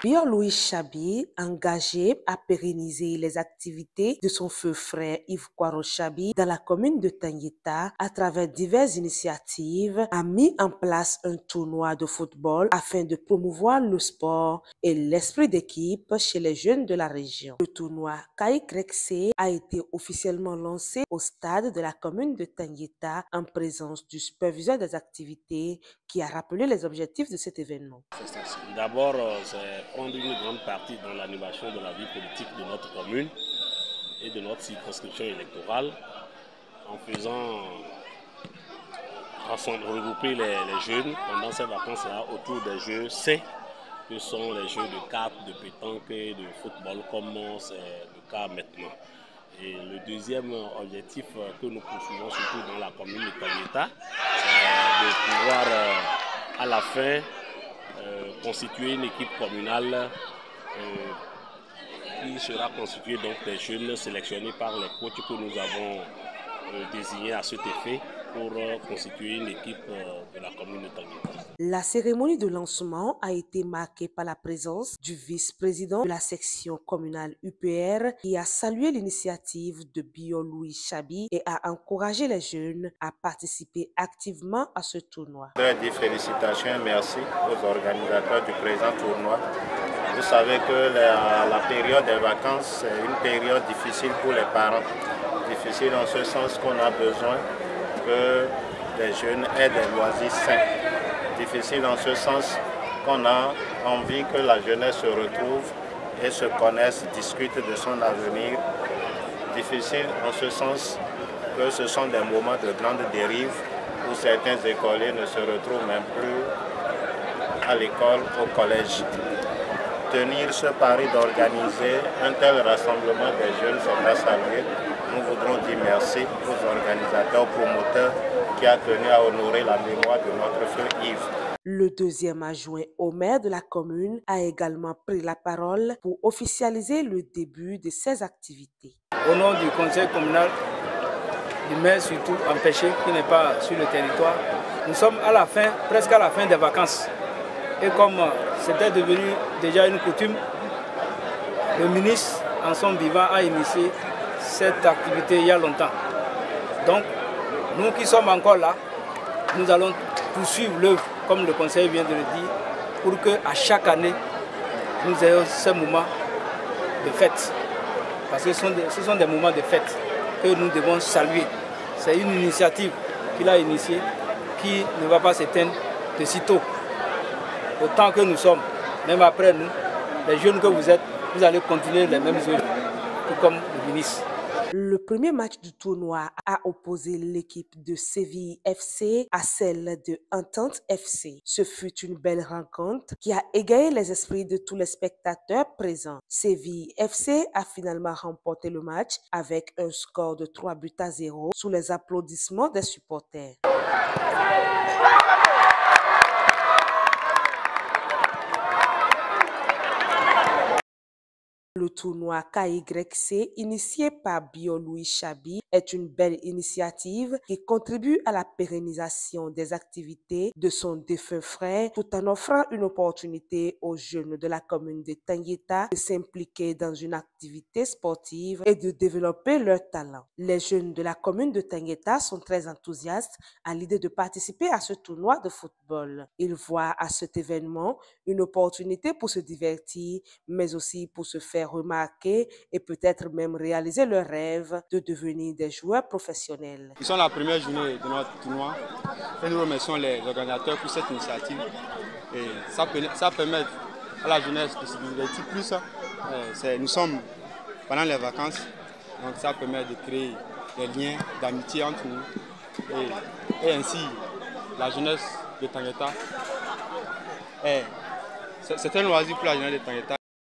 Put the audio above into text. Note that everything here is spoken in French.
Pierre-Louis Chabi, engagé à pérenniser les activités de son feu frère Yves Kwaro Chabi dans la commune de Tangueta à travers diverses initiatives, a mis en place un tournoi de football afin de promouvoir le sport et l'esprit d'équipe chez les jeunes de la région. Le tournoi KYC a été officiellement lancé au stade de la commune de Tangueta en présence du superviseur des activités qui a rappelé les objectifs de cet événement. D'abord, c'est prendre une grande partie dans l'animation de la vie politique de notre commune et de notre circonscription électorale en faisant regrouper les jeunes pendant ces vacances-là autour des jeux C, que sont les jeux de cartes, de pétanque et de football, comme c'est le cas maintenant. Et le deuxième objectif que nous poursuivons surtout dans la commune de Tangueta, c'est de pouvoir à la fin constituer une équipe communale qui sera constituée donc des jeunes sélectionnés par les coachs que nous avons désignés à cet effet pour constituer une équipe de la commune de Tangueta. La cérémonie de lancement a été marquée par la présence du vice-président de la section communale UPR qui a salué l'initiative de Pierre-Louis Chabi et a encouragé les jeunes à participer activement à ce tournoi. Félicitations et merci aux organisateurs du présent tournoi. Vous savez que la période des vacances est une période difficile pour les parents. Difficile en ce sens qu'on a besoin que les jeunes aient des loisirs sains. Difficile en ce sens qu'on a envie que la jeunesse se retrouve et se connaisse, discute de son avenir. Difficile en ce sens que ce sont des moments de grande dérive où certains écoliers ne se retrouvent même plus à l'école, au collège. Tenir ce pari d'organiser un tel rassemblement des jeunes, c'est à saluer. Nous voudrons dire merci aux organisateurs, promoteurs qui a tenu à honorer la mémoire de notre frère Yves. Le deuxième adjoint au maire de la commune a également pris la parole pour officialiser le début de ces activités. Au nom du conseil communal, du maire surtout empêché qui n'est pas sur le territoire, nous sommes à la fin, presque à la fin des vacances. Et comme c'était devenu déjà une coutume, le ministre en son vivant a initié cette activité il y a longtemps. Donc, nous qui sommes encore là, nous allons poursuivre l'œuvre, comme le conseil vient de le dire, pour qu'à chaque année, nous ayons ces moments de fête. Parce que ce sont des moments de fête que nous devons saluer. C'est une initiative qu'il a initiée qui ne va pas s'éteindre de sitôt. Autant que nous sommes, même après nous, les jeunes que vous êtes, vous allez continuer les mêmes œuvres, tout comme le ministre. Le premier match du tournoi a opposé l'équipe de Séville FC à celle de Entente FC. Ce fut une belle rencontre qui a égayé les esprits de tous les spectateurs présents. Séville FC a finalement remporté le match avec un score de 3-0 sous les applaudissements des supporters. Le tournoi KYC, initié par Pierre-Louis Chabi, est une belle initiative qui contribue à la pérennisation des activités de son défunt frère tout en offrant une opportunité aux jeunes de la commune de Tangueta de s'impliquer dans une activité sportive et de développer leurs talents. Les jeunes de la commune de Tangueta sont très enthousiastes à l'idée de participer à ce tournoi de football. Ils voient à cet événement une opportunité pour se divertir, mais aussi pour se faire remarquer et peut-être même réaliser leur rêve de devenir des joueurs professionnels. Nous sommes la première journée de notre tournoi et nous remercions les organisateurs pour cette initiative. Et ça permet à la jeunesse de se divertir plus. Nous sommes pendant les vacances, donc ça permet de créer des liens d'amitié entre nous. Et ainsi, la jeunesse de Tangueta, c'est un loisir pour la jeunesse de Tangueta.